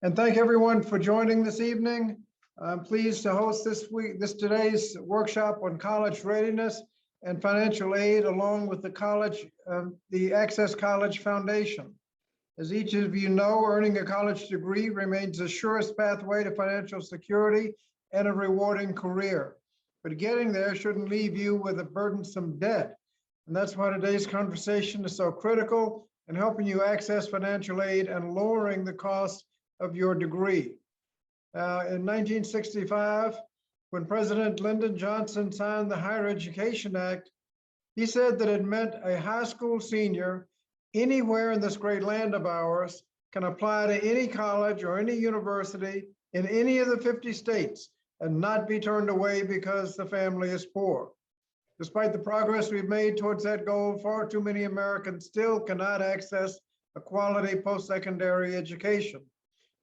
And thank everyone for joining this evening. I'm pleased to host today's workshop on college readiness and financial aid, along with the Access College Foundation. As each of you know, earning a college degree remains the surest pathway to financial security and a rewarding career. But getting there shouldn't leave you with a burdensome debt. And that's why today's conversation is so critical in helping you access financial aid and lowering the cost of your degree. In 1965, when President Lyndon Johnson signed the Higher Education Act, he said that it meant a high school senior anywhere in this great land of ours can apply to any college or any university in any of the 50 states and not be turned away because the family is poor. Despite the progress we've made towards that goal, far too many Americans still cannot access a quality post-secondary education.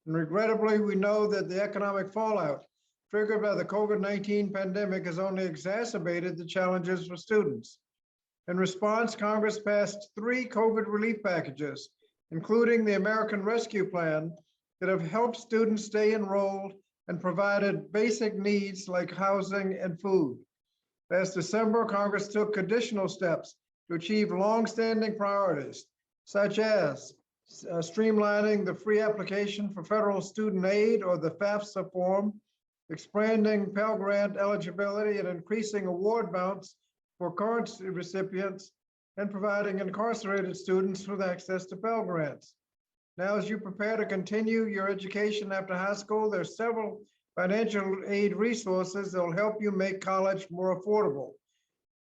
And regrettably, we know that the economic fallout triggered by the COVID-19 pandemic has only exacerbated the challenges for students. In response, Congress passed 3 COVID relief packages, including the American Rescue Plan, that have helped students stay enrolled and provided basic needs like housing and food. Last December, Congress took additional steps to achieve longstanding priorities, such as streamlining the free application for federal student aid, or the FAFSA form, expanding Pell Grant eligibility and increasing award amounts for current recipients, and providing incarcerated students with access to Pell Grants. Now, as you prepare to continue your education after high school, there are several financial aid resources that will help you make college more affordable.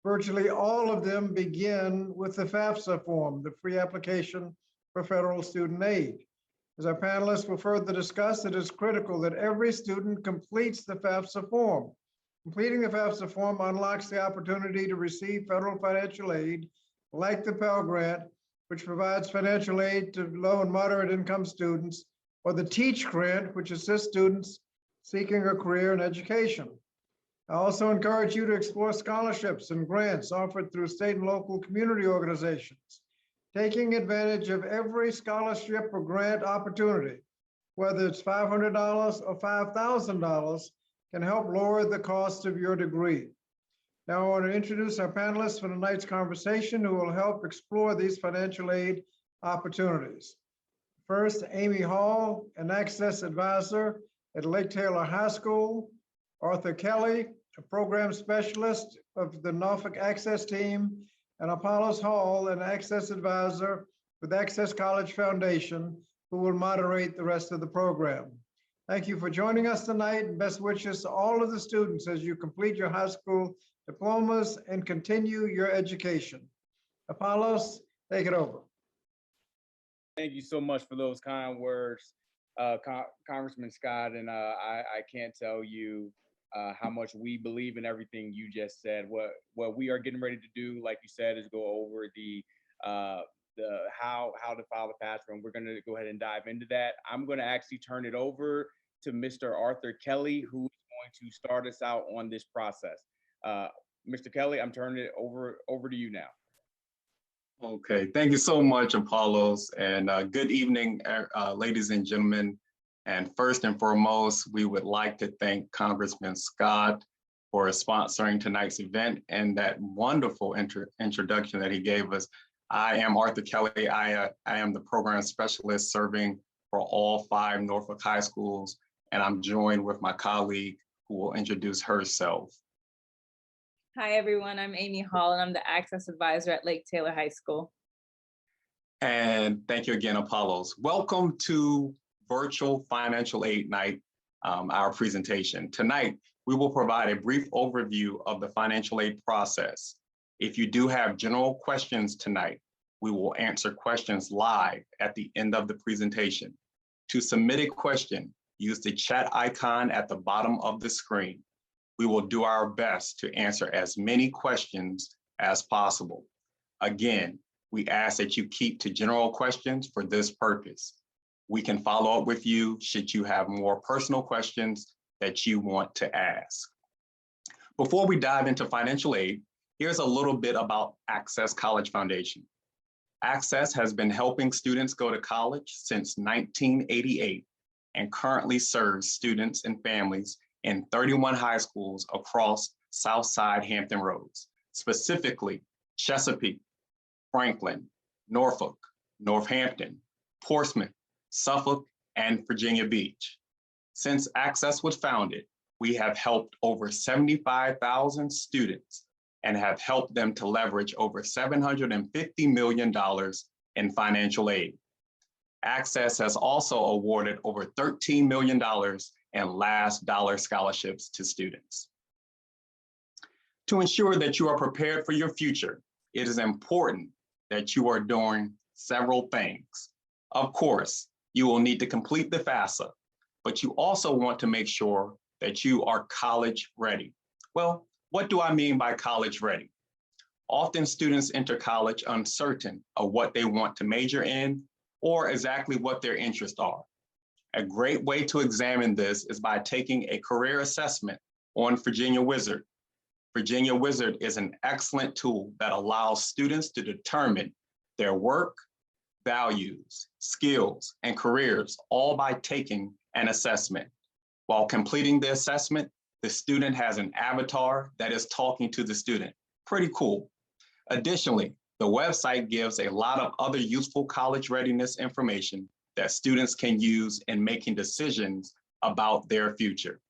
Virtually all of them begin with the FAFSA form, the free application for federal student aid. As our panelists will further discuss, it is critical that every student completes the FAFSA form. Completing the FAFSA form unlocks the opportunity to receive federal financial aid, like the Pell Grant, which provides financial aid to low and moderate income students, or the Teach Grant, which assists students seeking a career in education. I also encourage you to explore scholarships and grants offered through state and local community organizations. Taking advantage of every scholarship or grant opportunity, whether it's $500 or $5,000, can help lower the cost of your degree. Now I want to introduce our panelists for tonight's conversation who will help explore these financial aid opportunities. First, Amy Hall, an Access Advisor at Lake Taylor High School; Arthur Kelly, a Program Specialist of the Norfolk Access Team; and Apollos Hall, an Access Advisor with Access College Foundation, who will moderate the rest of the program. Thank you for joining us tonight, and best wishes to all of the students as you complete your high school diplomas and continue your education. Apollos, take it over. Thank you so much for those kind words, Congressman Scott, and I can't tell you how much we believe in everything you just said. What we are getting ready to do, like you said, is go over the how to file the FAFSA, and we're going to go ahead and dive into that. I'm going to actually turn it over to Mr. Arthur Kelly, who is going to start us out on this process. Mr. Kelly, I'm turning it over to you now. Okay, thank you so much, Apollos, and good evening, ladies and gentlemen. And first and foremost, we would like to thank Congressman Scott for sponsoring tonight's event and that wonderful introduction that he gave us. I am Arthur Kelly. I am the program specialist serving for all 5 Norfolk high schools, and I'm joined with my colleague who will introduce herself. Hi, everyone. I'm Amy Hall, and I'm the Access Advisor at Lake Taylor High School. And thank you again, Apollos. Welcome to Virtual Financial Aid Night, our presentation. Tonight, we will provide a brief overview of the financial aid process. If you do have general questions tonight, we will answer questions live at the end of the presentation. To submit a question, use the chat icon at the bottom of the screen. We will do our best to answer as many questions as possible. Again, we ask that you keep to general questions for this purpose. We can follow up with you should you have more personal questions that you want to ask. Before we dive into financial aid, here's a little bit about Access College Foundation. Access has been helping students go to college since 1988 and currently serves students and families in 31 high schools across Southside Hampton Roads, specifically Chesapeake, Franklin, Norfolk, Northampton, Portsmouth, Suffolk, and Virginia Beach. Since Access was founded, we have helped over 75,000 students and have helped them to leverage over $750 million in financial aid. Access has also awarded over $13 million in last dollar scholarships to students. To ensure that you are prepared for your future, it is important that you are doing several things. Of course, you will need to complete the FAFSA, but you also want to make sure that you are college ready. Well, what do I mean by college ready? Often students enter college uncertain of what they want to major in or exactly what their interests are. A great way to examine this is by taking a career assessment on Virginia Wizard. Virginia Wizard is an excellent tool that allows students to determine their work, values, skills, and careers, all by taking an assessment. While completing the assessment, the student has an avatar that is talking to the student. Pretty cool. Additionally, the website gives a lot of other useful college readiness information that students can use in making decisions about their future.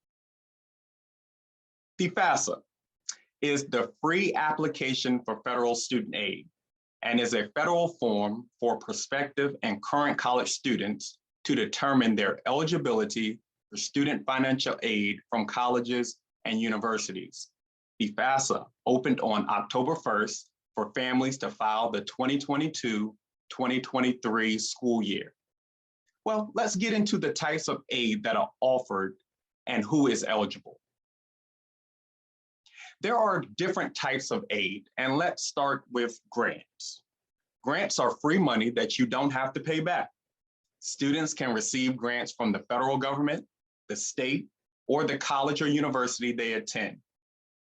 The FAFSA is the free application for federal student aid and is a federal form for prospective and current college students to determine their eligibility for student financial aid from colleges and universities. The FAFSA opened on October 1st for families to file the 2022-2023 school year. Well, let's get into the types of aid that are offered and who is eligible. There are different types of aid, and let's start with grants. Grants are free money that you don't have to pay back. Students can receive grants from the federal government, the state, or the college or university they attend.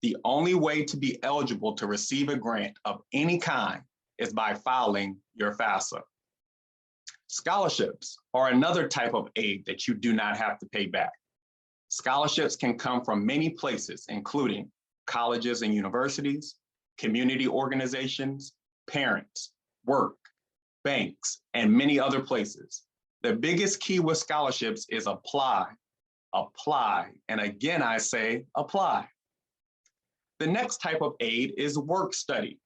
The only way to be eligible to receive a grant of any kind is by filing your FAFSA. Scholarships are another type of aid that you do not have to pay back. Scholarships can come from many places, including colleges and universities, community organizations, parents, work, banks, and many other places. The biggest key with scholarships is apply, apply, and again I say apply. The next type of aid is work study.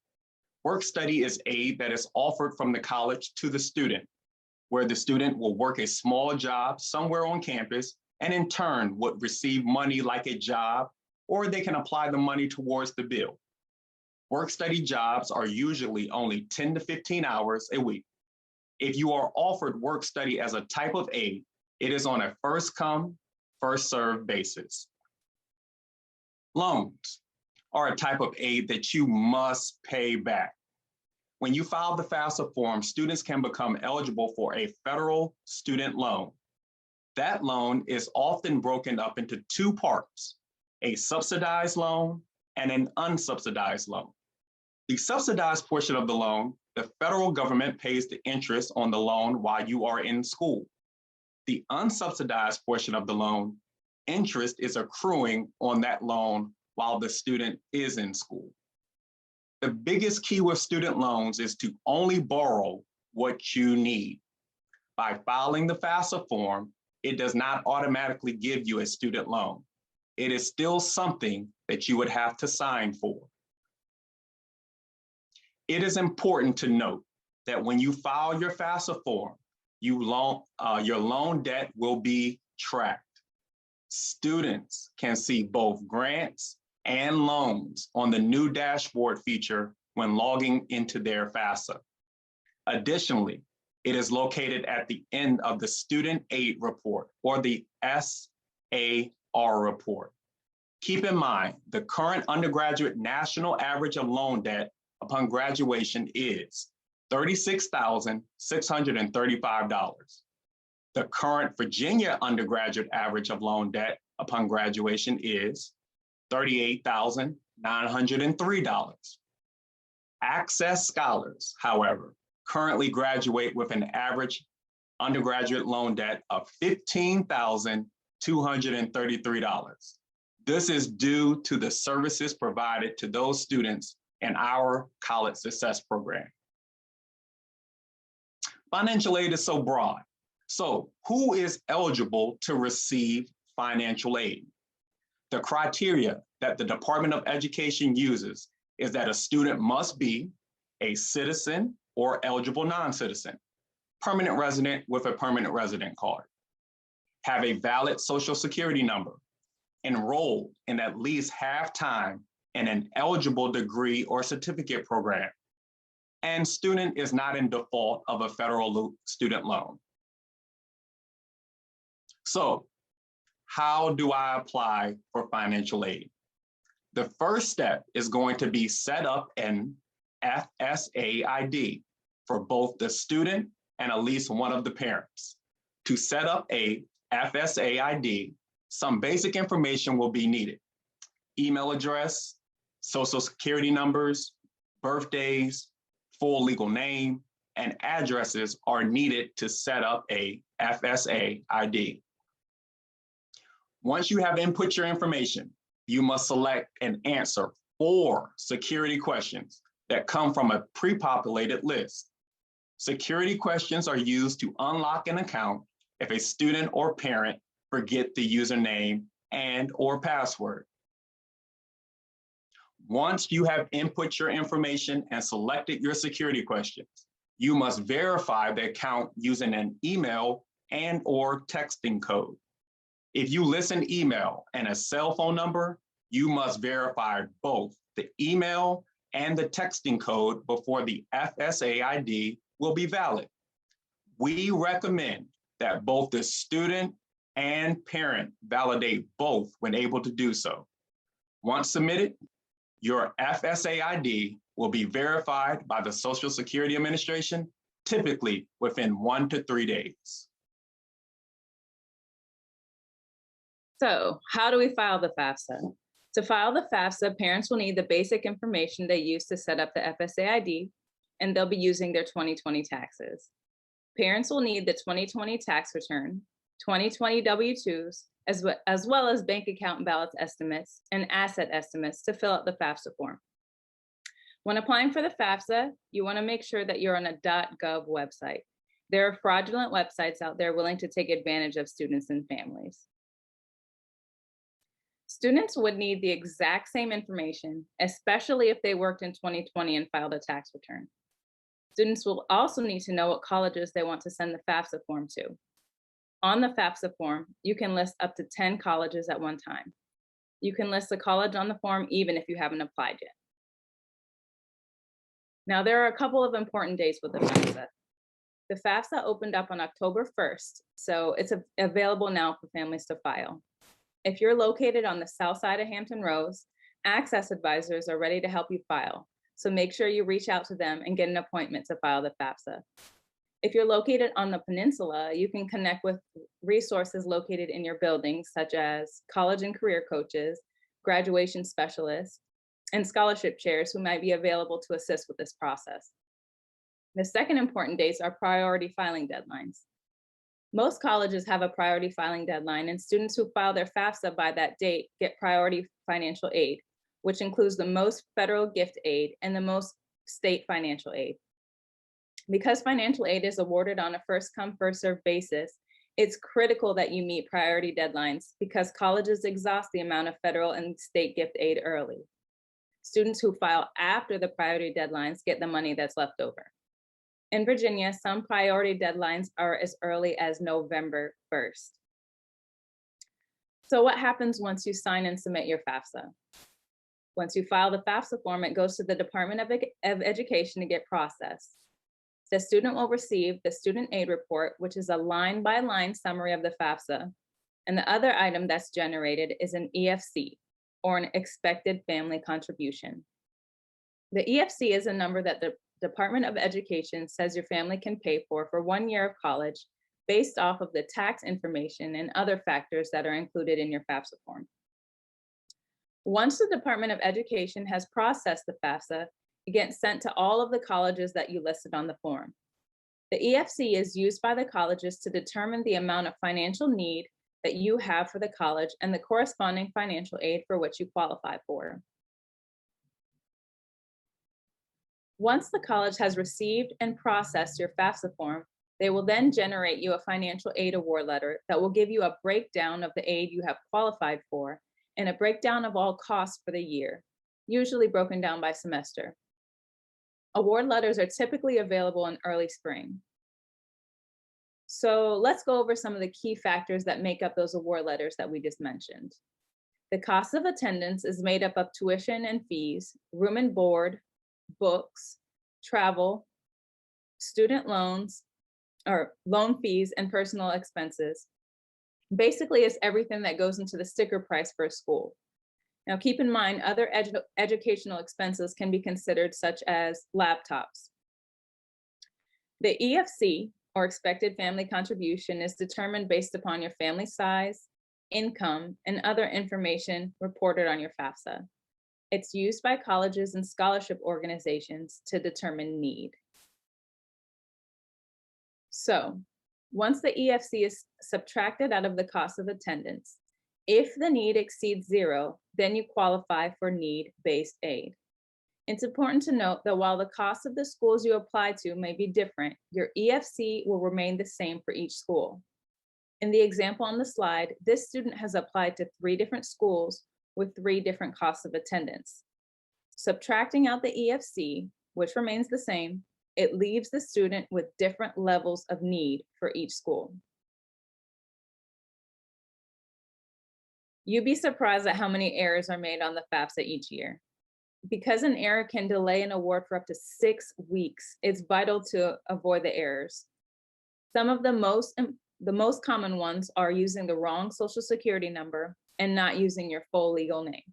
Work study is aid that is offered from the college to the student, where the student will work a small job somewhere on campus and in turn would receive money like a job, or they can apply the money towards the bill. Work study jobs are usually only 10 to 15 hours a week. If you are offered work study as a type of aid, it is on a first come, first served basis. Loans are a type of aid that you must pay back. When you file the FAFSA form, students can become eligible for a federal student loan. That loan is often broken up into two parts, a subsidized loan and an unsubsidized loan. The subsidized portion of the loan, the federal government pays the interest on the loan while you are in school. The unsubsidized portion of the loan, interest is accruing on that loan while the student is in school. The biggest key with student loans is to only borrow what you need. By filing the FAFSA form, it does not automatically give you a student loan. It is still something that you would have to sign for. It is important to note that when you file your FAFSA form, your loan debt will be tracked. Students can see both grants and loans on the new dashboard feature when logging into their FAFSA. Additionally, it is located at the end of the Student Aid Report, or the SAR report. Keep in mind, the current undergraduate national average of loan debt upon graduation is $36,635. The current Virginia undergraduate average of loan debt upon graduation is $38,903. Access scholars, however, currently graduate with an average undergraduate loan debt of $15,233. This is due to the services provided to those students in our College Success Program. Financial aid is so broad. So who is eligible to receive financial aid? The criteria that the Department of Education uses is that a student must be a citizen or eligible non-citizen, permanent resident with a permanent resident card, have a valid Social Security number, enrolled in at least half-time in an eligible degree or certificate program, and student is not in default of a federal student loan. So, how do I apply for financial aid? The first step is going to be set up an FSA ID for both the student and at least one of the parents. To set up a FSA ID, some basic information will be needed. Email address, Social Security numbers, birthdays, full legal name, and addresses are needed to set up a FSA ID. Once you have input your information, you must select and answer 4 security questions that come from a pre-populated list. Security questions are used to unlock an account if a student or parent forget the username and/or password. Once you have input your information and selected your security questions, you must verify the account using an email and/or texting code. If you list an email and a cell phone number, you must verify both the email and the texting code before the FSA ID will be valid. We recommend that both the student and parent validate both when able to do so. Once submitted, your FSA ID will be verified by the Social Security Administration, typically within 1 to 3 days. So how do we file the FAFSA? To file the FAFSA, parents will need the basic information they use to set up the FSA ID, and they'll be using their 2020 taxes. Parents will need the 2020 tax return, 2020 W-2s, as well as bank account balance estimates and asset estimates to fill out the FAFSA form. When applying for the FAFSA, you want to make sure that you're on a .gov website. There are fraudulent websites out there willing to take advantage of students and families. Students would need the exact same information, especially if they worked in 2020 and filed a tax return. Students will also need to know what colleges they want to send the FAFSA form to. On the FAFSA form, you can list up to 10 colleges at one time. You can list the college on the form even if you haven't applied yet. Now, there are a couple of important dates with the FAFSA. The FAFSA opened up on October 1st, so it's available now for families to file. If you're located on the south side of Hampton Roads, Access Advisors are ready to help you file. So make sure you reach out to them and get an appointment to file the FAFSA. If you're located on the peninsula, you can connect with resources located in your building, such as college and career coaches, graduation specialists, and scholarship chairs who might be available to assist with this process. The second important dates are priority filing deadlines. Most colleges have a priority filing deadline, and students who file their FAFSA by that date get priority financial aid, which includes the most federal gift aid and the most state financial aid. Because financial aid is awarded on a first-come, first-served basis, it's critical that you meet priority deadlines because colleges exhaust the amount of federal and state gift aid early. Students who file after the priority deadlines get the money that's left over. In Virginia, some priority deadlines are as early as November 1st. So what happens once you sign and submit your FAFSA? Once you file the FAFSA form, it goes to the Department of Education to get processed. The student will receive the student aid report, which is a line-by-line summary of the FAFSA. And the other item that's generated is an EFC, or an expected family contribution. The EFC is a number that the Department of Education says your family can pay for 1 year of college based off of the tax information and other factors that are included in your FAFSA form. Once the Department of Education has processed the FAFSA, it gets sent to all of the colleges that you listed on the form. The EFC is used by the colleges to determine the amount of financial need that you have for the college and the corresponding financial aid for which you qualify for. Once the college has received and processed your FAFSA form, they will then generate you a financial aid award letter that will give you a breakdown of the aid you have qualified for and a breakdown of all costs for the year, usually broken down by semester. Award letters are typically available in early spring. So let's go over some of the key factors that make up those award letters that we just mentioned. The cost of attendance is made up of tuition and fees, room and board, books, travel, student loans, or loan fees, and personal expenses. Basically, it's everything that goes into the sticker price for a school. Now, keep in mind, other educational expenses can be considered, such as laptops. The EFC, or expected family contribution, is determined based upon your family size, income, and other information reported on your FAFSA. It's used by colleges and scholarship organizations to determine need. So, once the EFC is subtracted out of the cost of attendance, if the need exceeds 0, then you qualify for need-based aid. It's important to note that while the cost of the schools you apply to may be different, your EFC will remain the same for each school. In the example on the slide, this student has applied to 3 different schools with 3 different costs of attendance. Subtracting out the EFC, which remains the same, it leaves the student with different levels of need for each school. You'd be surprised at how many errors are made on the FAFSA each year. Because an error can delay an award for up to 6 weeks, it's vital to avoid the errors. Some of the most common ones are using the wrong Social Security number and not using your full legal name.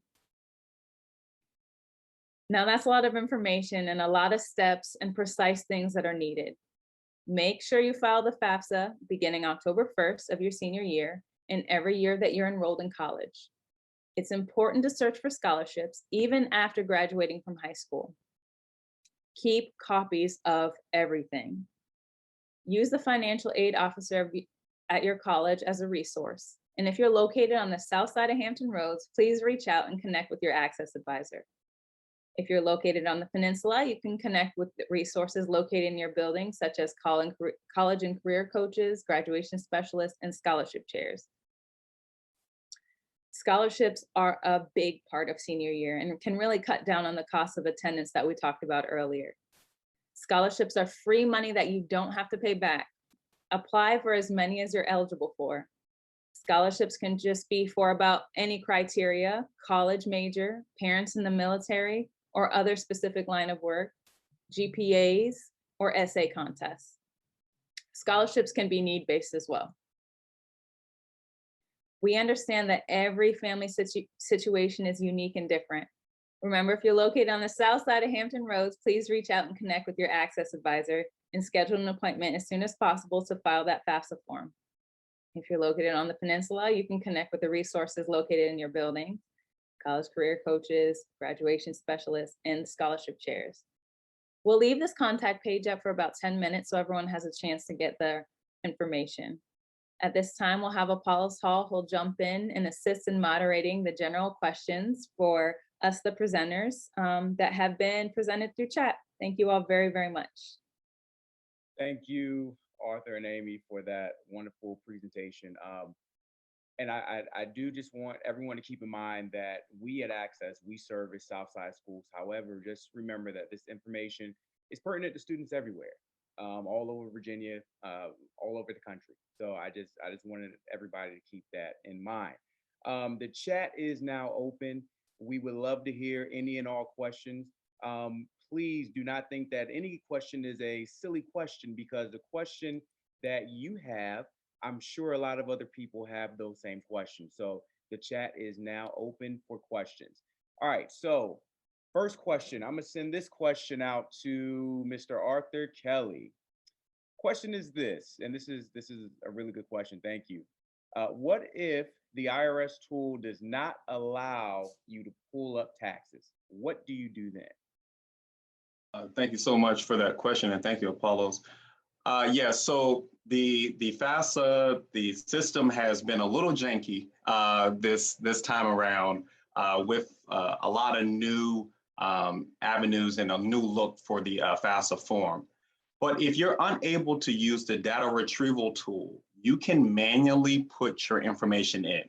Now, that's a lot of information and a lot of steps and precise things that are needed. Make sure you file the FAFSA beginning October 1st of your senior year and every year that you're enrolled in college. It's important to search for scholarships even after graduating from high school. Keep copies of everything. Use the financial aid officer at your college as a resource. And if you're located on the south side of Hampton Roads, please reach out and connect with your access advisor. If you're located on the peninsula, you can connect with the resources located in your building, such as college and career coaches, graduation specialists, and scholarship chairs. Scholarships are a big part of senior year and can really cut down on the cost of attendance that we talked about earlier. Scholarships are free money that you don't have to pay back. Apply for as many as you're eligible for. Scholarships can just be for about any criteria: college major, parents in the military, or other specific line of work, GPAs, or essay contests. Scholarships can be need-based as well. We understand that every family situation is unique and different. Remember, if you're located on the south side of Hampton Roads, please reach out and connect with your access advisor and schedule an appointment as soon as possible to file that FAFSA form. If you're located on the peninsula, you can connect with the resources located in your building: college career coaches, graduation specialists, and scholarship chairs. We'll leave this contact page up for about 10 minutes so everyone has a chance to get their information. At this time, we'll have Apollos Hall who'll jump in and assist in moderating the general questions for us, the presenters, that have been presented through chat. Thank you all very, very much. Thank you, Arthur and Amy, for that wonderful presentation. And I do just want everyone to keep in mind that we at Access, we service Southside schools. However, just remember that this information is pertinent to students everywhere, all over Virginia, all over the country. So I just wanted everybody to keep that in mind. The chat is now open. We would love to hear any and all questions. Please do not think that any question is a silly question, because the question that you have, I'm sure a lot of other people have those same questions. So the chat is now open for questions. All right, so first question, I'm gonna send this question out to Mr. Arthur Kelly. Question is this, and this is a really good question, thank you. What if the IRS tool does not allow you to pull up taxes? What do you do then? Thank you so much for that question, and thank you, Apollos. Yeah, so the FAFSA, the system has been a little janky this time around with a lot of new avenues and a new look for the FAFSA form. But if you're unable to use the data retrieval tool, you can manually put your information in.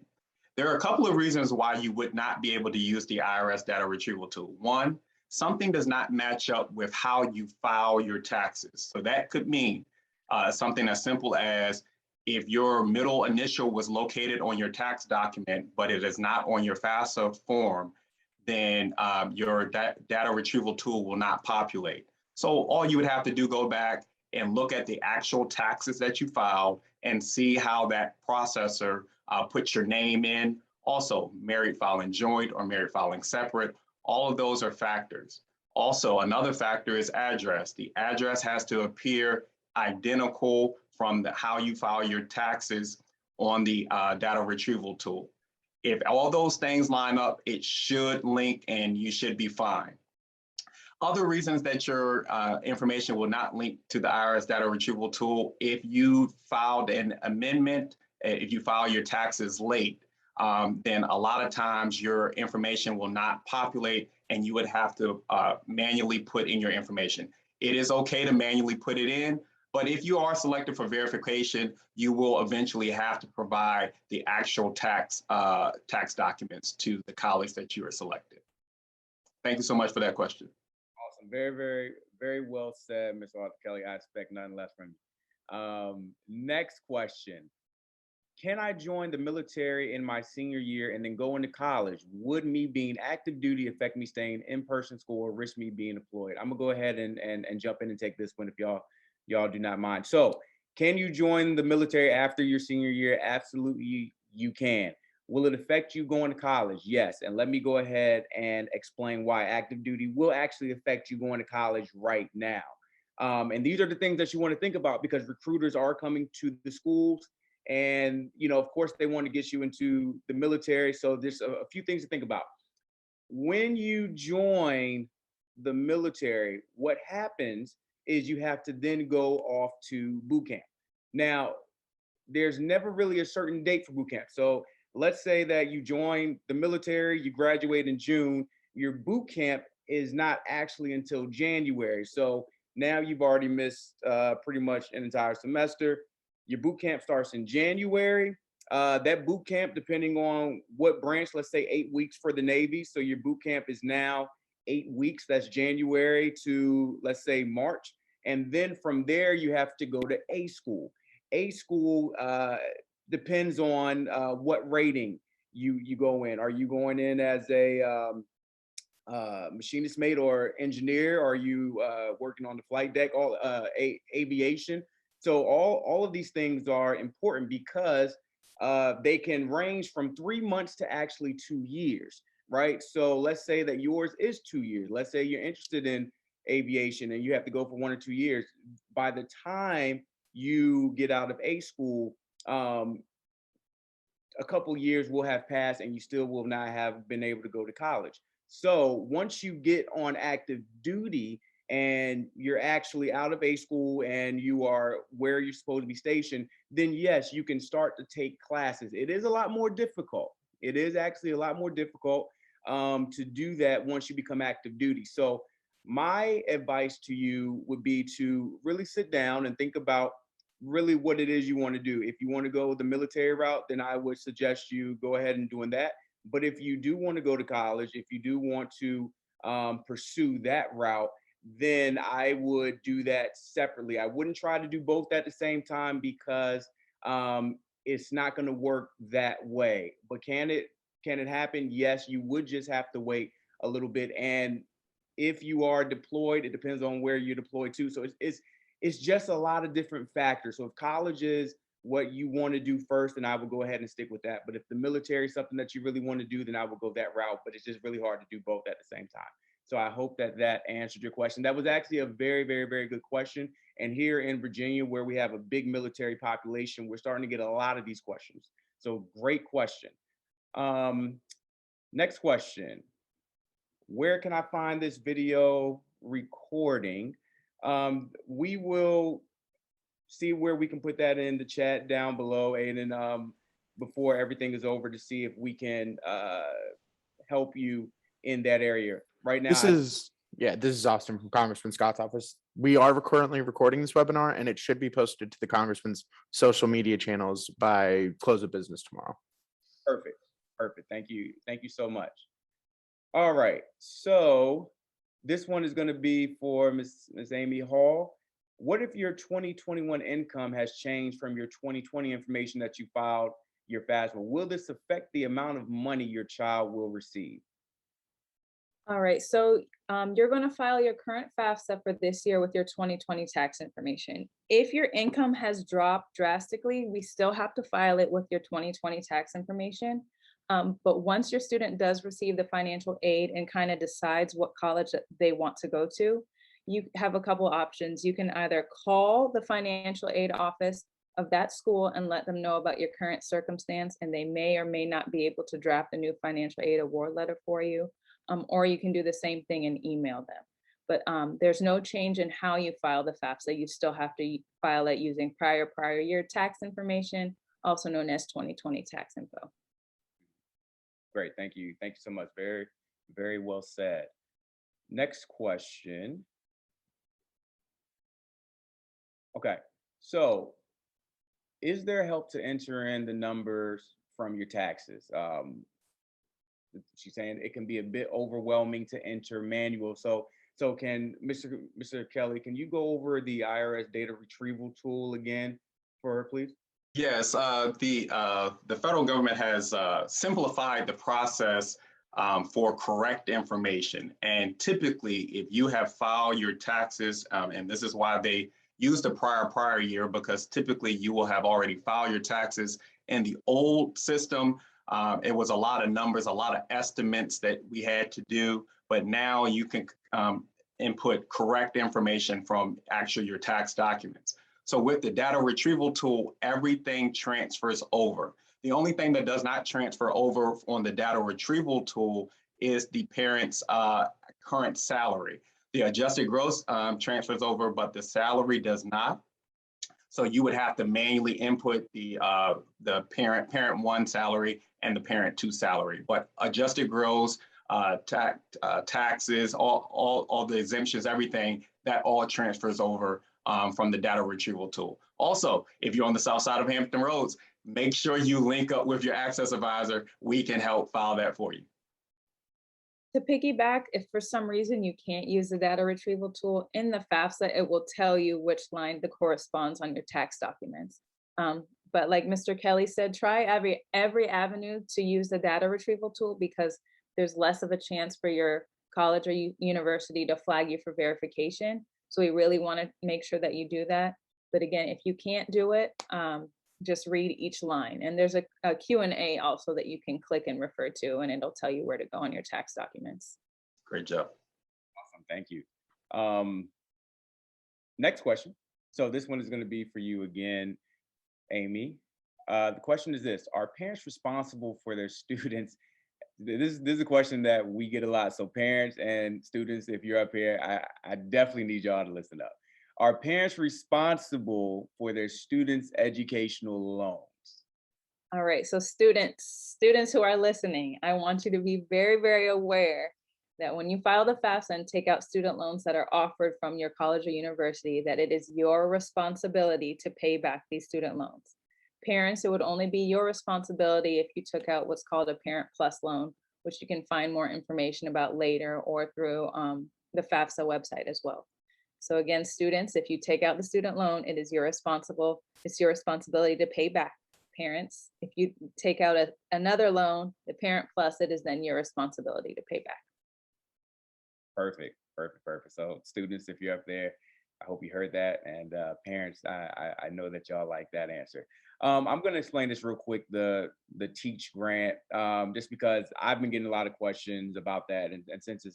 There are a couple of reasons why you would not be able to use the IRS data retrieval tool. One, something does not match up with how you file your taxes. So that could mean something as simple as if your middle initial was located on your tax document, but it is not on your FAFSA form, then your data retrieval tool will not populate. So all you would have to do, go back and look at the actual taxes that you filed and see how that processor puts your name in. Also, married filing joint or married filing separate. All of those are factors. Also, another factor is address. The address has to appear identical from how you file your taxes on the data retrieval tool. If all those things line up, it should link and you should be fine. Other reasons that your information will not link to the IRS data retrieval tool, if you filed an amendment, if you file your taxes late, then a lot of times your information will not populate and you would have to manually put in your information. It is okay to manually put it in, but if you are selected for verification, you will eventually have to provide the actual tax documents to the college that you are selected. Thank you so much for that question. Awesome. Very, very, very well said, Mr. Arthur Kelly. I expect nothing less from you. Next question. Can I join the military in my senior year and then go into college? Would me being active duty affect me staying in-person school or risk me being deployed? I'm gonna go ahead and jump in and take this one if y'all do not mind. So can you join the military after your senior year? Absolutely, you can. Will it affect you going to college? Yes. And let me go ahead and explain why active duty will actually affect you going to college right now. And these are the things that you want to think about because recruiters are coming to the schools. And, you know, of course, they want to get you into the military. So there's a few things to think about. When you join the military, what happens is you have to then go off to boot camp. Now, there's never really a certain date for boot camp. So let's say that you join the military, you graduate in June, your boot camp is not actually until January. So now you've already missed pretty much an entire semester. Your boot camp starts in January. That boot camp, depending on what branch, let's say 8 weeks for the Navy. So your boot camp is now 8 weeks. That's January to, let's say, March. And then from there, you have to go to A school. A school depends on what rating you go in. Are you going in as a machinist mate or engineer? Are you working on the flight deck? All aviation. So all of these things are important because they can range from 3 months to actually 2 years, right? So let's say that yours is 2 years. Let's say you're interested in aviation and you have to go for 1 or 2 years. By the time you get out of A school, a couple years will have passed and you still will not have been able to go to college. So once you get on active duty and you're actually out of A school and you are where you're supposed to be stationed, then yes, you can start to take classes. It is a lot more difficult. It is actually a lot more difficult to do that once you become active duty. So my advice to you would be to really sit down and think about really what it is you want to do. If you want to go the military route, then I would suggest you go ahead and doing that. But if you do want to go to college, if you do want to pursue that route, then I would do that separately. I wouldn't try to do both at the same time because it's not going to work that way. But can it happen? Yes, you would just have to wait a little bit. And if you are deployed, it depends on where you're deployed to. So it's just a lot of different factors. So if college is what you want to do first, then I would go ahead and stick with that. But if the military is something that you really want to do, then I would go that route. But it's just really hard to do both at the same time. So I hope that answered your question. That was actually a very, very, very good question. And here in Virginia, where we have a big military population, we're starting to get a lot of these questions. So great question. Next question. Where can I find this video recording? We will see where we can put that in the chat down below, Aiden, before everything is over, to see if we can help you in that area. Right now, This is Austin from Congressman Scott's office. We are currently recording this webinar, and it should be posted to the Congressman's social media channels by close of business tomorrow. Perfect. Thank you so much. All right, so this one is going to be for Ms. Amy Hall. What if your 2021 income has changed from your 2020 information that you filed your FAFSA? Will this affect the amount of money your child will receive? All right, so you're going to file your current FAFSA for this year with your 2020 tax information. If your income has dropped drastically, we still have to file it with your 2020 tax information. But once your student does receive the financial aid and kind of decides what college that they want to go to, you have a couple options. You can either call the financial aid office of that school and let them know about your current circumstance, and they may or may not be able to draft a new financial aid award letter for you. Or you can do the same thing and email them. But there's no change in how you file the FAFSA. You still have to file it using prior year tax information, also known as 2020 tax info. Great, thank you so much. Very, very well said. Next question. Okay, so is there help to enter in the numbers from your taxes? She's saying it can be a bit overwhelming to enter manual. So can Mr. Kelly, can you go over the IRS data retrieval tool again for her, please? Yes, the federal government has simplified the process for correct information. And typically, if you have filed your taxes, and this is why they use the prior year, because typically you will have already filed your taxes in the old system. It was a lot of numbers, a lot of estimates that we had to do, but now you can input correct information from actually your tax documents. So with the data retrieval tool, everything transfers over. The only thing that does not transfer over on the data retrieval tool is the parent's current salary. The adjusted gross transfers over, but the salary does not. So you would have to manually input the parent one salary and the parent two salary. But adjusted gross, taxes, all the exemptions, everything, that all transfers over from the data retrieval tool. Also, if you're on the south side of Hampton Roads, make sure you link up with your access advisor. We can help file that for you. To piggyback, if for some reason you can't use the data retrieval tool, in the FAFSA, it will tell you which line that corresponds on your tax documents. But like Mr. Kelly said, try every avenue to use the data retrieval tool, because there's less of a chance for your college or university to flag you for verification. So we really want to make sure that you do that. But again, if you can't do it, just read each line. And there's a Q&A also that you can click and refer to, and it'll tell you where to go on your tax documents. Great job. Awesome, thank you. Next question. So this one is going to be for you again, Amy. The question is this: are parents responsible for their students? This is a question that we get a lot. So parents and students, if you're up here, I definitely need y'all to listen up. Are parents responsible for their students' educational loans? All right, so students who are listening, I want you to be very, very aware that when you file the FAFSA and take out student loans that are offered from your college or university, that it is your responsibility to pay back these student loans. Parents, it would only be your responsibility if you took out what's called a Parent Plus loan, which you can find more information about later or through the FAFSA website as well. So again, students, if you take out the student loan, it's your responsibility to pay back. Parents, if you take out another loan, the Parent Plus, it is then your responsibility to pay back. Perfect. So students, if you're up there, I hope you heard that. And parents, I know that y'all like that answer. I'm going to explain this real quick, the Teach grant, just because I've been getting a lot of questions about that. And since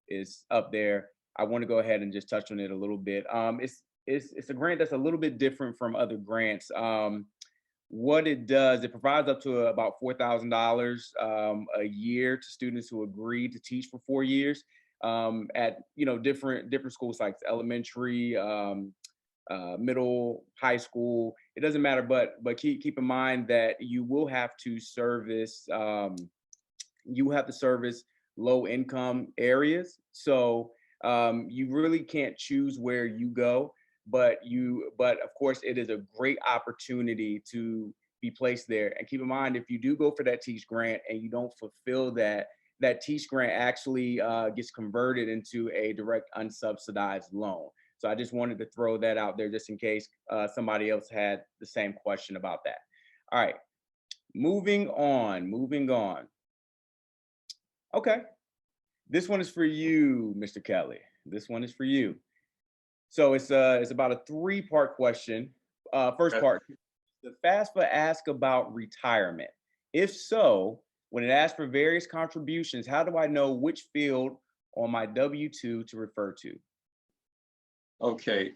it's up there, I want to go ahead and just touch on it a little bit. It's a grant that's a little bit different from other grants. What it does, it provides up to about $4,000 a year to students who agree to teach for 4 years at different school sites, elementary, middle, high school, it doesn't matter, but keep in mind that you will have to service low income areas. So you really can't choose where you go, but of course it is a great opportunity to be placed there. And keep in mind, if you do go for that TEACH grant and you don't fulfill that TEACH grant actually gets converted into a direct unsubsidized loan. So I just wanted to throw that out there just in case somebody else had the same question about that. All right, moving on. Okay, this one is for you, Mr. Kelly. This one is for you. So it's about a 3-part question. First part, the FAFSA asks about retirement. If so, when it asks for various contributions, how do I know which field on my W-2 to refer to? Okay,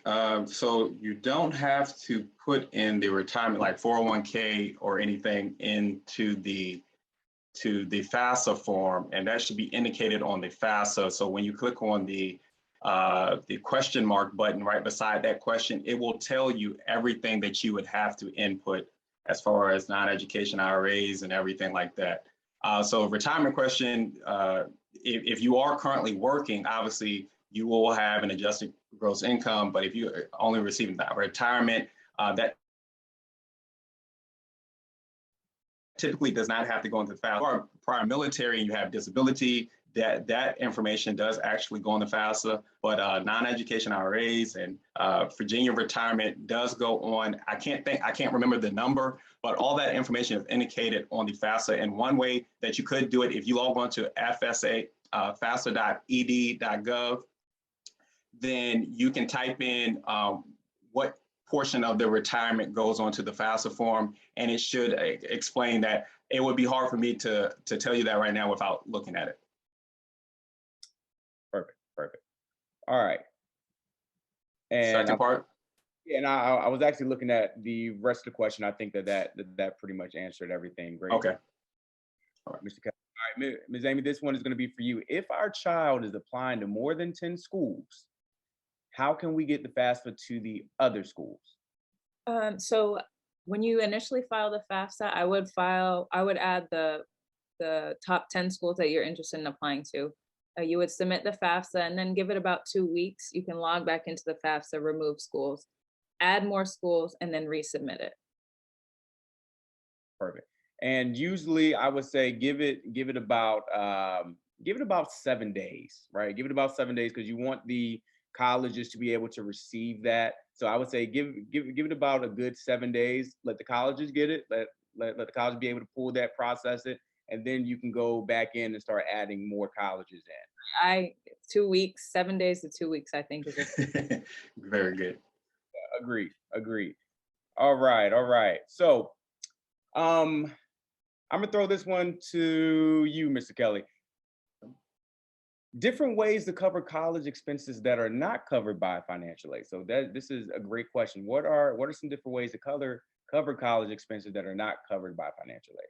so you don't have to put in the retirement like 401k or anything into the FAFSA form, and that should be indicated on the FAFSA. So when you click on the question mark button right beside that question, it will tell you everything that you would have to input as far as non-education IRAs and everything like that. So retirement question, if you are currently working, obviously you will have an adjusted gross income, but if you're only receiving that retirement, that typically does not have to go into the FAFSA. If you are prior military and you have disability, that information does actually go in the FAFSA, but non-education IRAs and Virginia retirement does go on. I can't remember the number, but all that information is indicated on the FAFSA. And one way that you could do it, if you log on to FAFSA.ed.gov, then you can type in what portion of the retirement goes onto the FAFSA form, and it should explain that. It would be hard for me to tell you that right now without looking at it. Perfect. All right. And Second part? Yeah, and I was actually looking at the rest of the question. I think that pretty much answered everything. Great. Okay. All right. Mr. Kelly. All right, Ms. Amy, this one is going to be for you. If our child is applying to more than 10 schools, how can we get the FAFSA to the other schools? So when you initially file the FAFSA, I would add the top 10 schools that you're interested in applying to. You would submit the FAFSA and then give it about 2 weeks. You can log back into the FAFSA, remove schools, add more schools, and then resubmit it. Perfect. And usually I would say give it about 7 days, right? Give it about 7 days because you want the colleges to be able to receive that. So I would say give it about a good 7 days. Let the colleges get it. Let the college be able to pull that, process it, and then you can go back in and start adding more colleges in. 2 weeks, 7 days to 2 weeks, I think is Very good. Agreed. All right. So I'm gonna throw this one to you, Mr. Kelly. Different ways to cover college expenses that are not covered by financial aid. So this is a great question. What are some different ways to cover college expenses that are not covered by financial aid?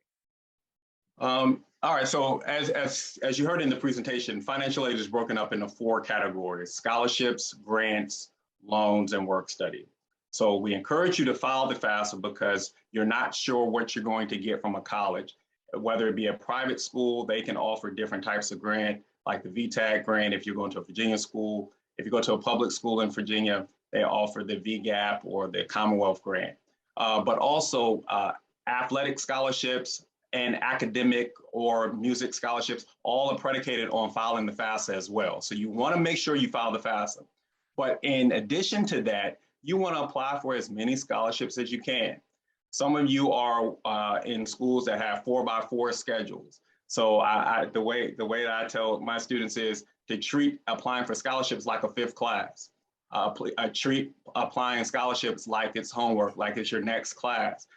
All right, so as you heard in the presentation, financial aid is broken up into 4 categories: scholarships, grants, loans, and work study. So we encourage you to file the FAFSA because you're not sure what you're going to get from a college. Whether it be a private school, they can offer different types of grant, like the VTAG grant if you're going to a Virginia school. If you go to a public school in Virginia, they offer the VGAP or the Commonwealth grant. But also athletic scholarships and academic or music scholarships, all are predicated on filing the FAFSA as well. So you want to make sure you file the FAFSA. But in addition to that, you want to apply for as many scholarships as you can. Some of you are in schools that have 4x4 schedules. So the way that I tell my students is to treat applying for scholarships like a 5th class. Treat applying scholarships like it's homework, like it's your next class,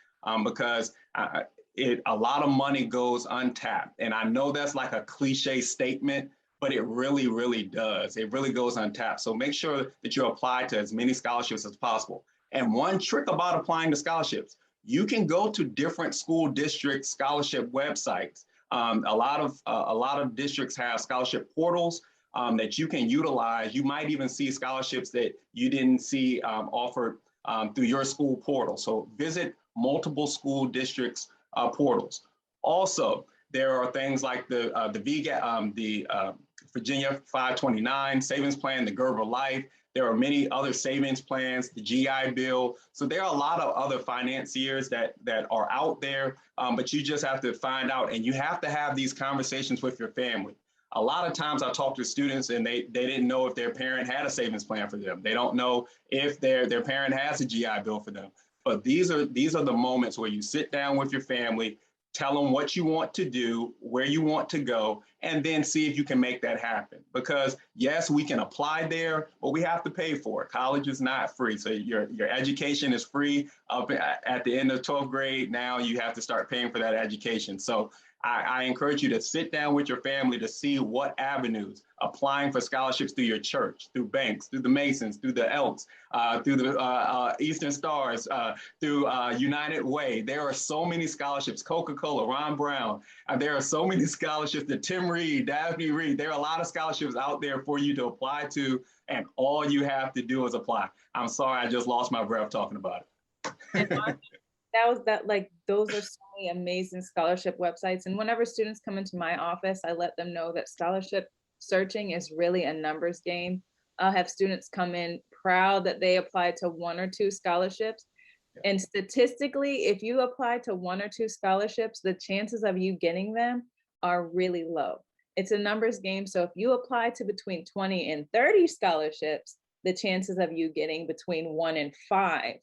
because a lot of money goes untapped. And I know that's like a cliche statement, but it really, really does. It really goes untapped. So make sure that you apply to as many scholarships as possible. And one trick about applying to scholarships, you can go to different school district scholarship websites. A lot of districts have scholarship portals. that you can utilize. You might even see scholarships that you didn't see offered through your school portal. So visit multiple school districts portals. Also, there are things like the Virginia 529 savings plan, the Gerber Life. There are many other savings plans, the GI Bill. So there are a lot of other financiers that are out there, but you just have to find out, and you have to have these conversations with your family. A lot of times I talk to students and they didn't know if their parent had a savings plan for them. They don't know if their parent has a GI Bill for them. But these are the moments where you sit down with your family, tell them what you want to do, where you want to go, and then see if you can make that happen. Because yes, we can apply there, but we have to pay for it. College is not free. So your education is free up at the end of 12th grade. Now you have to start paying for that education. So I encourage you to sit down with your family to see what avenues, applying for scholarships through your church, through banks, through the Masons, through the Elks, through the Eastern Stars, through United Way. There are so many scholarships, Coca-Cola, Ron Brown. There are so many scholarships, the Tim Reed, Daphne Reed. There are a lot of scholarships out there for you to apply to, and all you have to do is apply. I'm sorry, I just lost my breath talking about it. Those are so many amazing scholarship websites. And whenever students come into my office, I let them know that scholarship searching is really a numbers game. I'll have students come in proud that they applied to 1 or 2 scholarships. And statistically, if you apply to 1 or 2 scholarships, the chances of you getting them are really low. It's a numbers game. So if you apply to between 20 and 30 scholarships, the chances of you getting between 1 and 5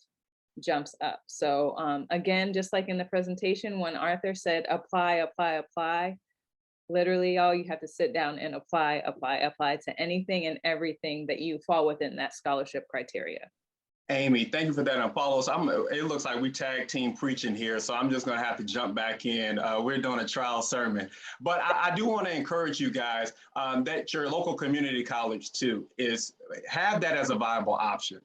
jumps up. So again, just like in the presentation, when Arthur said apply, apply, apply, literally all you have to sit down and apply to anything and everything that you fall within that scholarship criteria. Amy, thank you for that. And Apollos, it looks like we tag team preaching here, so I'm just going to have to jump back in. We're doing a trial sermon. But I do want to encourage you guys that your local community college, too, have that as a viable option,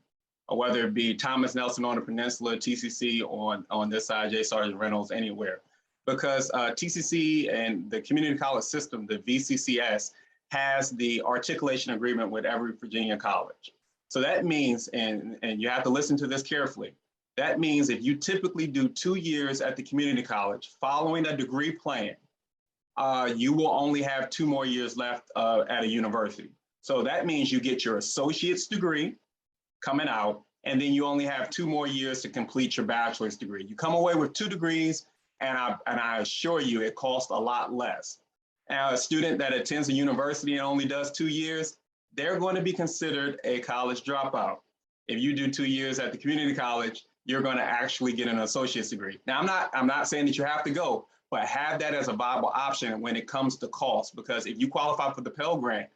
whether it be Thomas Nelson on the Peninsula, TCC on this side, J. Sargent Reynolds, anywhere. Because TCC and the community college system, the VCCS, has the articulation agreement with every Virginia college. So that means, and you have to listen to this carefully, that means if you typically do 2 years at the community college following a degree plan, you will only have 2 more years left at a university. So that means you get your associate's degree coming out, and then you only have 2 more years to complete your bachelor's degree. You come away with 2 degrees, and I assure you it costs a lot less. Now, a student that attends a university and only does 2 years, they're going to be considered a college dropout. If you do 2 years at the community college, you're going to actually get an associate's degree. Now, I'm not saying that you have to go, but have that as a viable option when it comes to cost, because if you qualify for the Pell Grant,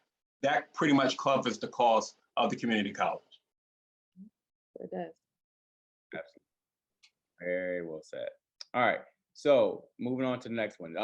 that pretty much covers the cost of the community college. It does. Absolutely. Very well said. All right. So moving on to the next one.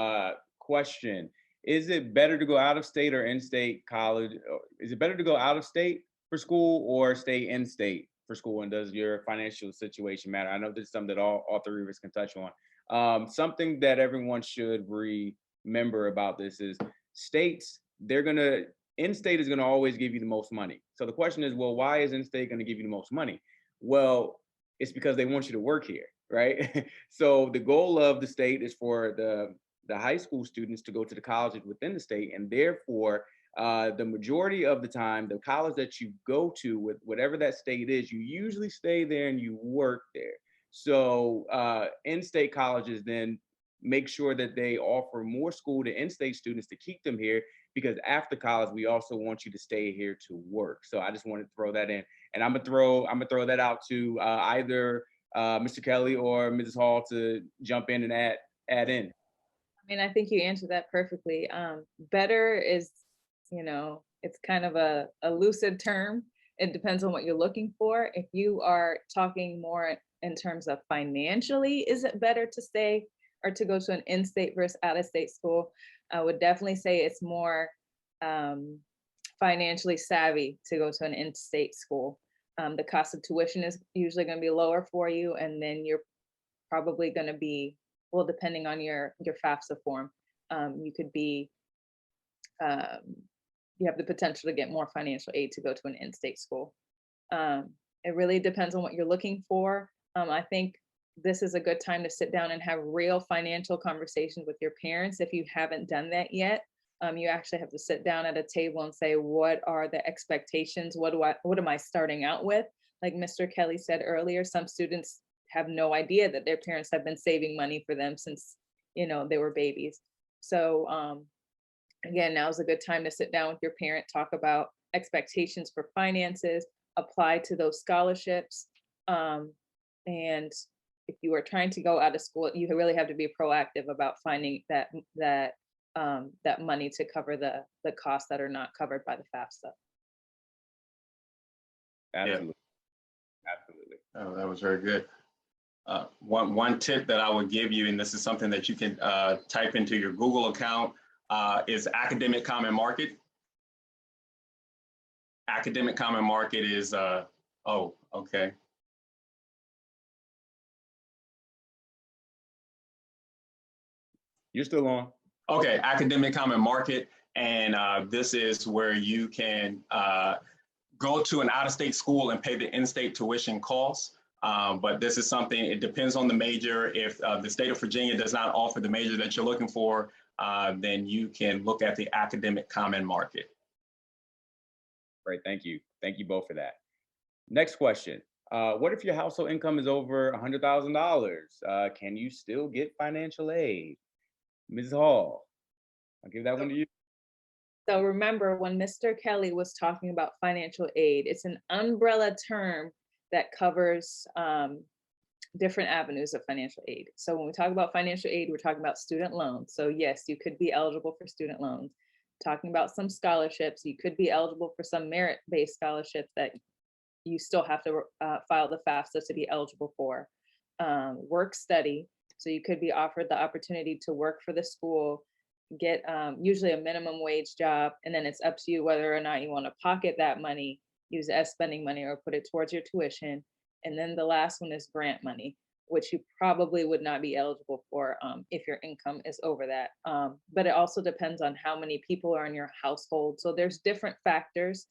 Question. Is it better to go out of state or in-state college? Is it better to go out of state for school or stay in state for school? And does your financial situation matter? I know this is something that all 3 of us can touch on. Something that everyone should remember about this is states, in-state is gonna always give you the most money. So the question is, well, why is in-state gonna give you the most money? Well, it's because they want you to work here, right? So the goal of the state is for the high school students to go to the colleges within the state, and therefore the majority of the time, the college that you go to, with whatever that state is, you usually stay there and you work there. So in-state colleges then make sure that they offer more school to in-state students to keep them here, because after college, we also want you to stay here to work. So I just wanted to throw that in, and I'm gonna throw that out to either Mr. Kelly or Mrs. Hall to jump in and add in. I mean, I think you answered that perfectly. Better is, it's kind of a lucid term. It depends on what you're looking for. If you are talking more in terms of financially, is it better to stay or to go to an in-state versus out-of-state school? I would definitely say it's more financially savvy to go to an in-state school. The cost of tuition is usually going to be lower for you, and then you're probably going to be, well, depending on your FAFSA form, you could be you have the potential to get more financial aid to go to an in-state school. It really depends on what you're looking for. I think this is a good time to sit down and have real financial conversations with your parents. If you haven't done that yet, you actually have to sit down at a table and say, what are the expectations? What am I starting out with? Like Mr. Kelly said earlier, some students have no idea that their parents have been saving money for them since, they were babies. So again, now is a good time to sit down with your parent, talk about expectations for finances, apply to those scholarships. And if you are trying to go out of school, you really have to be proactive about finding that money to cover the costs that are not covered by the FAFSA. Absolutely. Absolutely. Oh, that was very good. One tip that I would give you, and this is something that you can type into your Google account, is Academic Common Market. Academic Common Market is, oh, okay. You're still on. Okay, Academic Common Market. And this is where you can go to an out-of-state school and pay the in-state tuition costs. But this is something, it depends on the major. If the state of Virginia does not offer the major that you're looking for, then you can look at the Academic Common Market. Great, thank you. Thank you both for that. Next question. What if your household income is over $100,000? Can you still get financial aid? Mrs. Hall, I'll give that one to you. So remember, when Mr. Kelly was talking about financial aid, it's an umbrella term that covers different avenues of financial aid. So when we talk about financial aid, we're talking about student loans. So yes, you could be eligible for student loans. Talking about some scholarships, you could be eligible for some merit-based scholarships that you still have to file the FAFSA to be eligible for. Work study, so you could be offered the opportunity to work for the school, get usually a minimum wage job, and then it's up to you whether or not you want to pocket that money, use it as spending money, or put it towards your tuition. And then the last one is grant money, which you probably would not be eligible for if your income is over that. But it also depends on how many people are in your household. So there's different factors.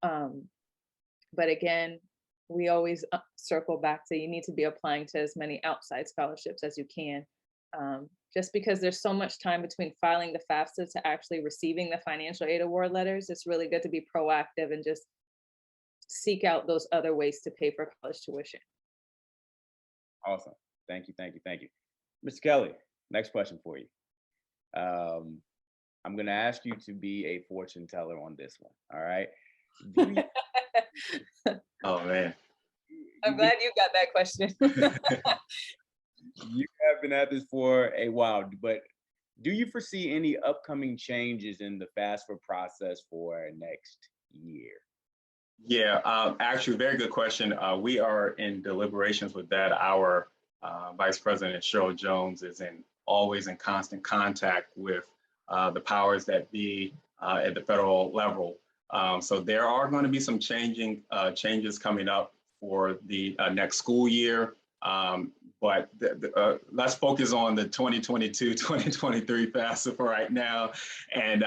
But again, we always circle back to you need to be applying to as many outside scholarships as you can. Just because there's so much time between filing the FAFSA to actually receiving the financial aid award letters, it's really good to be proactive and just seek out those other ways to pay for college tuition. Awesome. Thank you, thank you, thank you. Mr. Kelly, next question for you. I'm going to ask you to be a fortune teller on this one, all right? Oh, man. I'm glad you got that question. You have been at this for a while, but do you foresee any upcoming changes in the FAFSA process for next year? Yeah, actually, very good question. We are in deliberations with that. Our Vice President Cheryl Jones is always in constant contact with the powers that be at the federal level. So there are going to be some changes coming up for the next school year. But let's focus on the 2022-2023 FAFSA for right now, and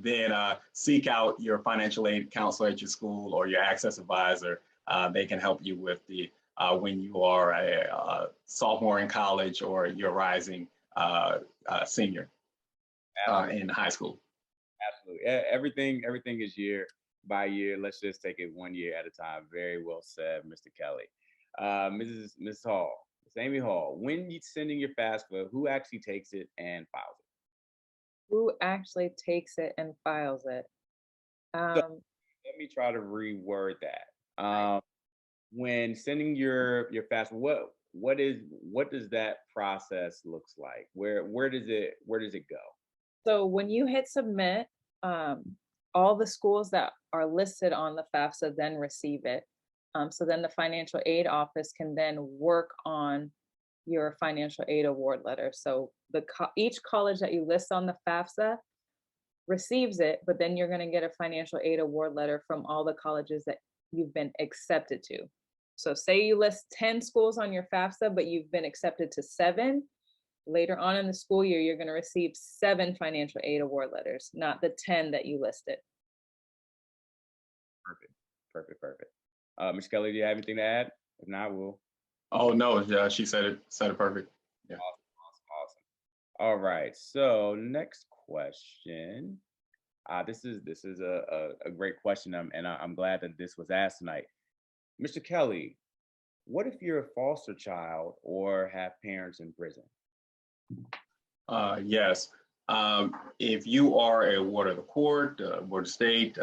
then seek out your financial aid counselor at your school or your access advisor. They can help you with the when you are a sophomore in college or you're rising senior in high school. Absolutely. Everything is year by year. Let's just take it 1 year at a time. Very well said, Mr. Kelly. Mrs. Hall. Amy Hall, when you're sending your FAFSA, who actually takes it and files it? Who actually takes it and files it? So let me try to reword that. When sending your FAFSA, what does that process looks like? Where does it go? So when you hit submit, all the schools that are listed on the FAFSA then receive it. So then the financial aid office can then work on your financial aid award letter. So each college that you list on the FAFSA receives it, but then you're going to get a financial aid award letter from all the colleges that you've been accepted to. So say you list 10 schools on your FAFSA, but you've been accepted to 7. Later on in the school year, you're going to receive 7 financial aid award letters, not the 10 that you listed. Perfect. Ms. Kelly, do you have anything to add? If not, we'll. Oh, no, yeah, she said it perfect. Yeah. Awesome. All right. So next question. This is a great question, and I'm glad that this was asked tonight. Mr. Kelly, what if you're a foster child or have parents in prison? Yes. If you are a ward of the court, ward of state,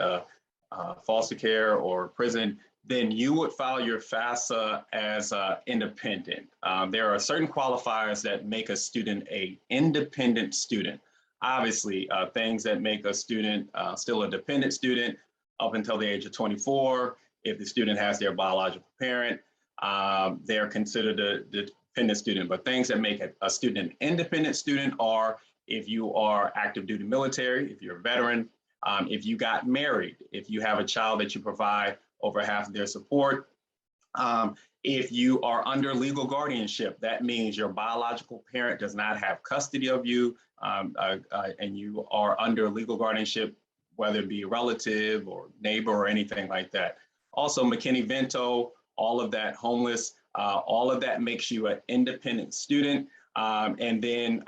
foster care, or prison, then you would file your FAFSA as independent. There are certain qualifiers that make a student an independent student. Obviously, things that make a student still a dependent student up until the age of 24. If the student has their biological parent, they're considered a dependent student. But things that make a student an independent student are if you are active duty military, if you're a veteran, if you got married, if you have a child that you provide over half of their support. If you are under legal guardianship, that means your biological parent does not have custody of you, and you are under legal guardianship, whether it be a relative or neighbor or anything like that. Also, McKinney-Vento, all of that, homeless, all of that makes you an independent student. And then,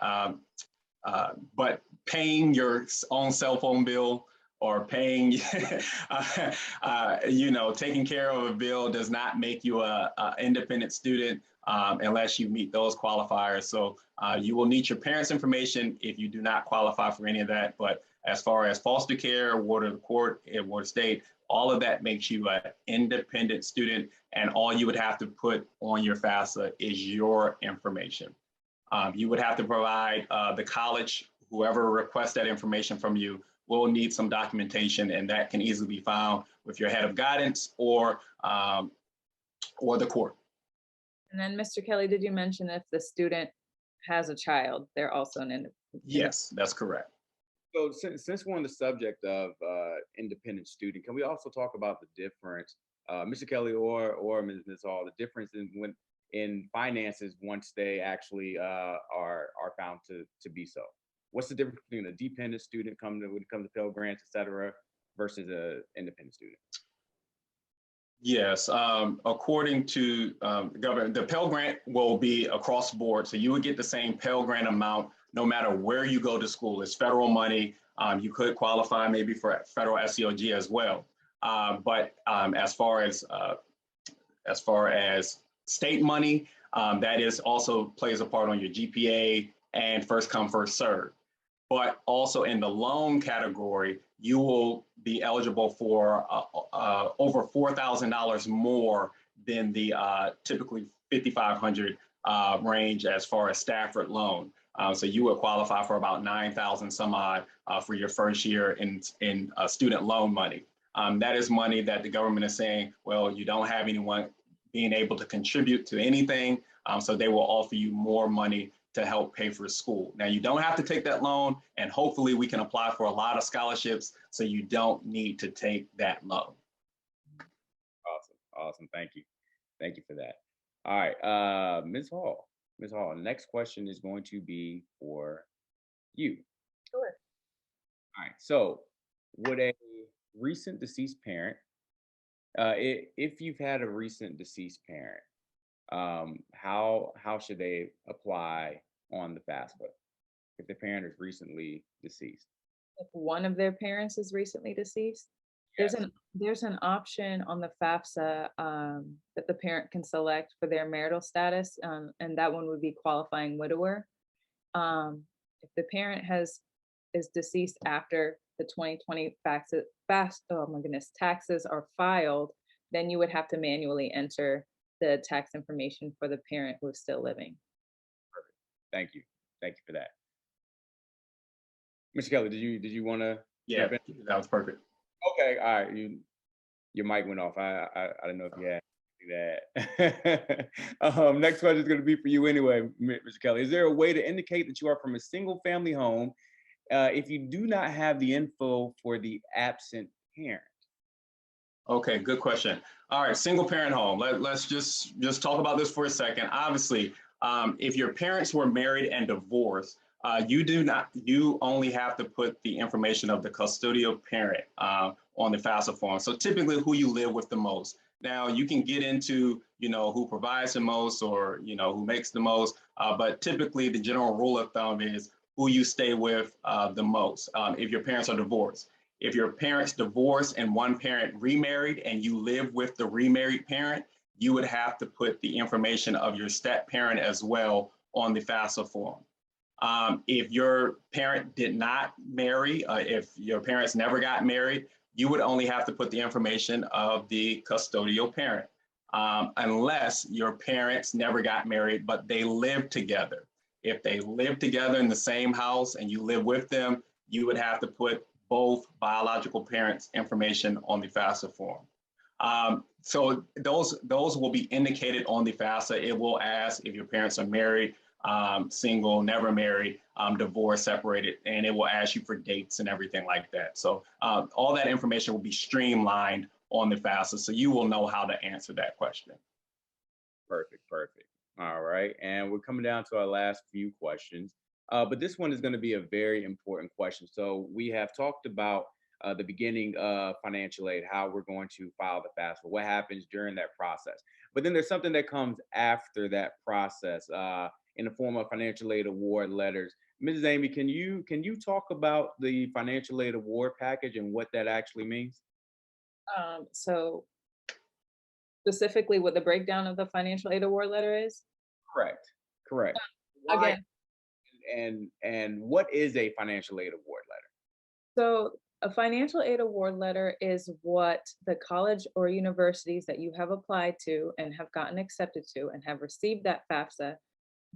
but paying your own cell phone bill, or paying, taking care of a bill does not make you a independent student unless you meet those qualifiers. So you will need your parents' information if you do not qualify for any of that. But as far as foster care, ward of the court, and ward of state, all of that makes you an independent student. And all you would have to put on your FAFSA is your information. You would have to provide the college, whoever requests that information from you, will need some documentation, and that can easily be found with your head of guidance or the court. And then, Mr. Kelly, did you mention if the student has a child, they're also an independent? Yes, that's correct. So since we're on the subject of independent student, can we also talk about the difference, Mr. Kelly or Ms. Hall, the difference in finances once they actually are found to be so? What's the difference between a dependent student when it comes to Pell Grants, et cetera, versus an independent student? Yes, according to the government, the Pell Grant will be across the board. So you would get the same Pell Grant amount no matter where you go to school. It's federal money. You could qualify maybe for federal SEOG as well. But as far as state money, that is also plays a part on your GPA and first come, first serve. But also in the loan category, you will be eligible for over $4,000 more than the typically $5,500 range as far as Stafford loan. So you would qualify for about $9,000 some odd for your first year in student loan money. That is money that the government is saying, well, you don't have anyone being able to contribute to anything, so they will offer you more money to help pay for school. Now, you don't have to take that loan, and hopefully we can apply for a lot of scholarships so you don't need to take that loan. Awesome. Thank you for that. All right, Ms. Hall, next question is going to be for you. Sure. All right, so would a recent deceased parent, if you've had a recent deceased parent, how should they apply on the FAFSA if the parent is recently deceased? If one of their parents is recently deceased, Yes. there's an option on the FAFSA that the parent can select for their marital status, and that one would be qualifying widower. If the parent is deceased after the 2020 taxes are filed, then you would have to manually enter the tax information for the parent who is still living. Perfect. Thank you for that. Mr. Kelly, did you want to? Yeah, that was perfect. Okay, all right. Your mic went off. I didn't know if you had that. Next question is going to be for you anyway, Mr. Kelly. Is there a way to indicate that you are from a single family home if you do not have the info for the absent parent? Okay, good question. All right, single parent home. Let's just talk about this for a second. Obviously, if your parents were married and divorced, You only have to put the information of the custodial parent on the FAFSA form. So typically who you live with the most. Now you can get into, who provides the most or, who makes the most, but typically the general rule of thumb is who you stay with the most if your parents are divorced. If your parents divorced and one parent remarried and you live with the remarried parent, you would have to put the information of your step parent as well on the FAFSA form. If your parent did not marry, if your parents never got married, you would only have to put the information of the custodial parent, unless your parents never got married, but they lived together. If they live together in the same house and you live with them, you would have to put both biological parents' information on the FAFSA form. So those will be indicated on the FAFSA. It will ask if your parents are married, single, never married, divorced, separated, and it will ask you for dates and everything like that. So all that information will be streamlined on the FAFSA, so you will know how to answer that question. Perfect. All right, and we're coming down to our last few questions, but this one is going to be a very important question. So we have talked about the beginning of financial aid, how we're going to file the FAFSA, what happens during that process. But then there's something that comes after that process in the form of financial aid award letters. Mrs. Amy, can you talk about the financial aid award package and what that actually means? So specifically what the breakdown of the financial aid award letter is? Correct. Again, And what is a financial aid award letter? so a financial aid award letter is what the college or universities that you have applied to and have gotten accepted to and have received that FAFSA.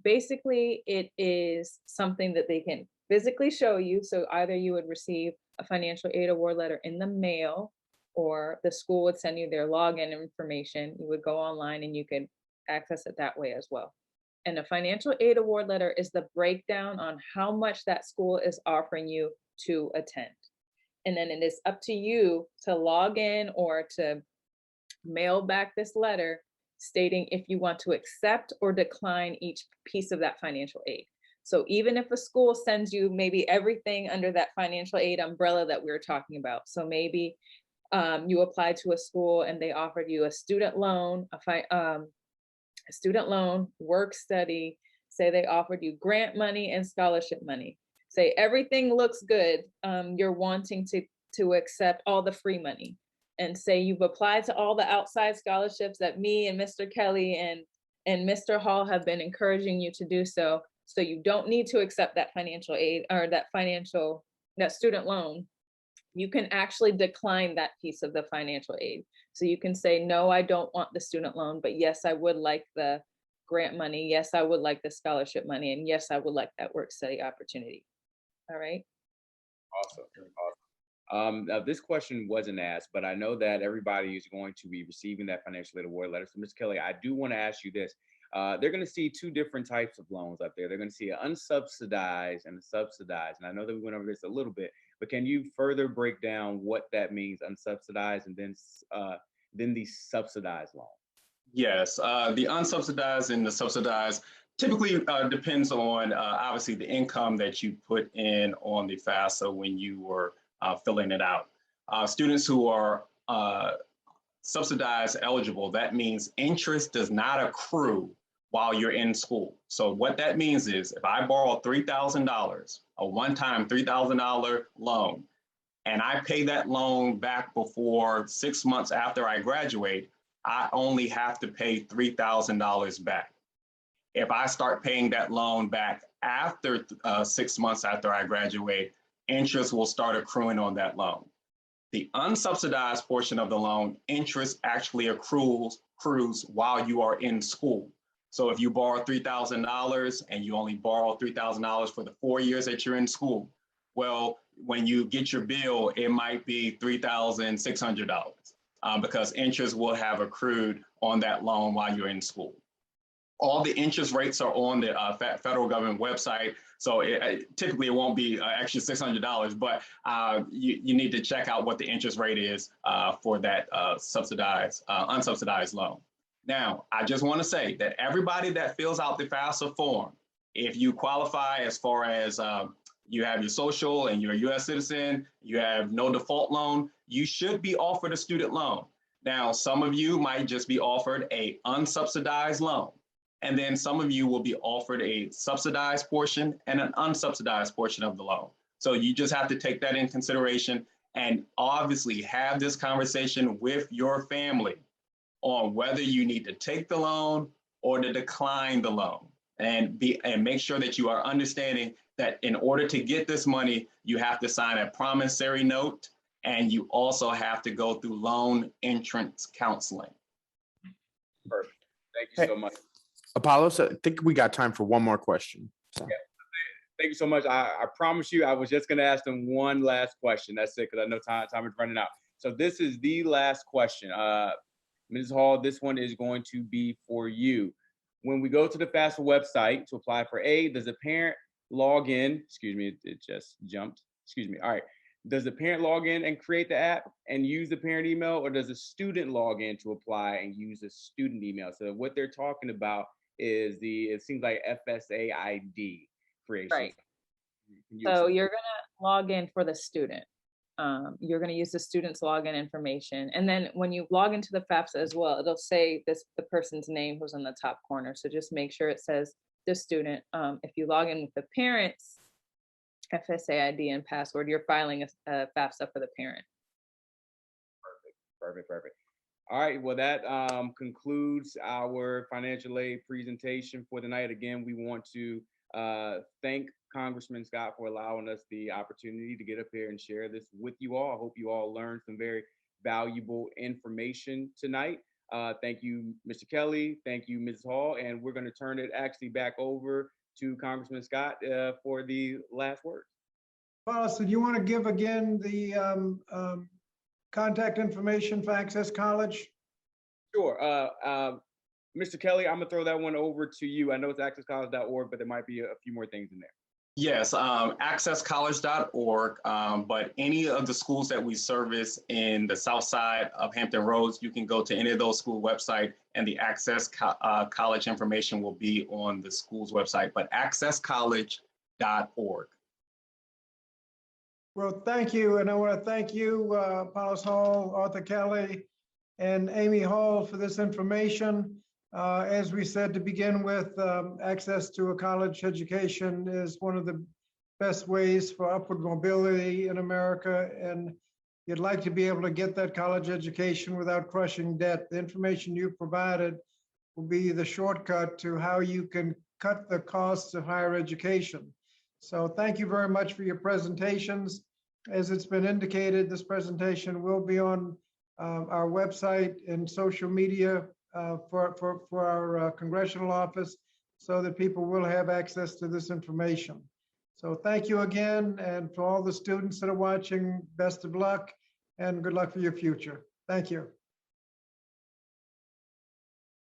Basically, it is something that they can physically show you. So either you would receive a financial aid award letter in the mail, or the school would send you their login information. You would go online and you could access it that way as well. And a financial aid award letter is the breakdown on how much that school is offering you to attend. And then it is up to you to log in or to mail back this letter stating if you want to accept or decline each piece of that financial aid. So even if a school sends you maybe everything under that financial aid umbrella that we were talking about, so maybe you applied to a school and they offered you a student loan, work study, say they offered you grant money and scholarship money. Say everything looks good, you're wanting to accept all the free money. And say you've applied to all the outside scholarships that me and Mr. Kelly and Mr. Hall have been encouraging you to do so. So you don't need to accept that financial aid or that student loan. You can actually decline that piece of the financial aid. So you can say, no, I don't want the student loan, but yes, I would like the grant money. Yes, I would like the scholarship money. And yes, I would like that work study opportunity. All right. Awesome. Now this question wasn't asked, but I know that everybody is going to be receiving that financial aid award letter. So Ms. Kelly, I do want to ask you this. They're going to see two different types of loans up there. They're going to see an unsubsidized and a subsidized. And I know that we went over this a little bit, but can you further break down what that means, unsubsidized and then the subsidized loan? Yes, the unsubsidized and the subsidized typically depends on obviously the income that you put in on the FAFSA when you were filling it out. Students who are subsidized eligible, that means interest does not accrue while you're in school. So what that means is if I borrow $3,000, a one-time $3,000 loan, and I pay that loan back before 6 months after I graduate, I only have to pay $3,000 back. If I start paying that loan back after 6 months after I graduate, interest will start accruing on that loan. The unsubsidized portion of the loan, interest actually accrues while you are in school. So if you borrow $3,000 and you only borrow $3,000 for the 4 years that you're in school, well, when you get your bill, it might be $3,600 because interest will have accrued on that loan while you're in school. All the interest rates are on the federal government website. So typically it won't be extra $600, but you need to check out what the interest rate is for that unsubsidized loan. Now, I just want to say that everybody that fills out the FAFSA form, If you qualify as far as you have your social and you're a US citizen, you have no default loan, you should be offered a student loan. Now, some of you might just be offered a unsubsidized loan. And then some of you will be offered a subsidized portion and an unsubsidized portion of the loan. So you just have to take that in consideration and obviously have this conversation with your family on whether you need to take the loan or to decline the loan, and make sure that you are understanding that in order to get this money, you have to sign a promissory note, and you also have to go through loan entrance counseling. Perfect. Thank you so much. Apollos, I think we got time for one more question. So. Yeah. Thank you so much. I promise you, I was just going to ask them one last question. That's it, because I know time is running out. So this is the last question. Ms. Hall, this one is going to be for you. When we go to the FAFSA website to apply for aid, does the parent log in? Excuse me, it just jumped. Excuse me. All right. Does the parent log in and create the app and use the parent email, or does the student log in to apply and use the student email? So what they're talking about is it seems like FAFSA ID creation. Right. So you're going to log in for the student. You're going to use the student's login information. And then when you log into the FAFSA as well, it'll say the person's name who's on the top corner. So just make sure it says the student. If you log in with the parent's FSA ID and password, you're filing a FAFSA for the parent. Perfect. All right, well, that concludes our financial aid presentation for the night. Again, we want to thank Congressman Scott for allowing us the opportunity to get up here and share this with you all. I hope you all learned some very valuable information tonight. Thank you, Mr. Kelly. Thank you, Ms. Hall. And we're going to turn it actually back over to Congressman Scott for the last word. Well, so do you want to give again the contact information for Access College? Sure. Mr. Kelly, I'm going to throw that one over to you. I know it's accesscollege.org, but there might be a few more things in there. Yes, accesscollege.org, but any of the schools that we service in the south side of Hampton Roads, you can go to any of those school websites, and the Access College information will be on the school's website, but accesscollege.org. Well, thank you. And I want to thank you, Apollos Hall, Arthur Kelly, and Amy Hall for this information. As we said to begin with, access to a college education is one of the best ways for upward mobility in America. And you'd like to be able to get that college education without crushing debt. The information you provided will be the shortcut to how you can cut the costs of higher education. So thank you very much for your presentations. As it's been indicated, this presentation will be on our website and social media for our congressional office, so that people will have access to this information. So thank you again, and for all the students that are watching, best of luck and good luck for your future. Thank you.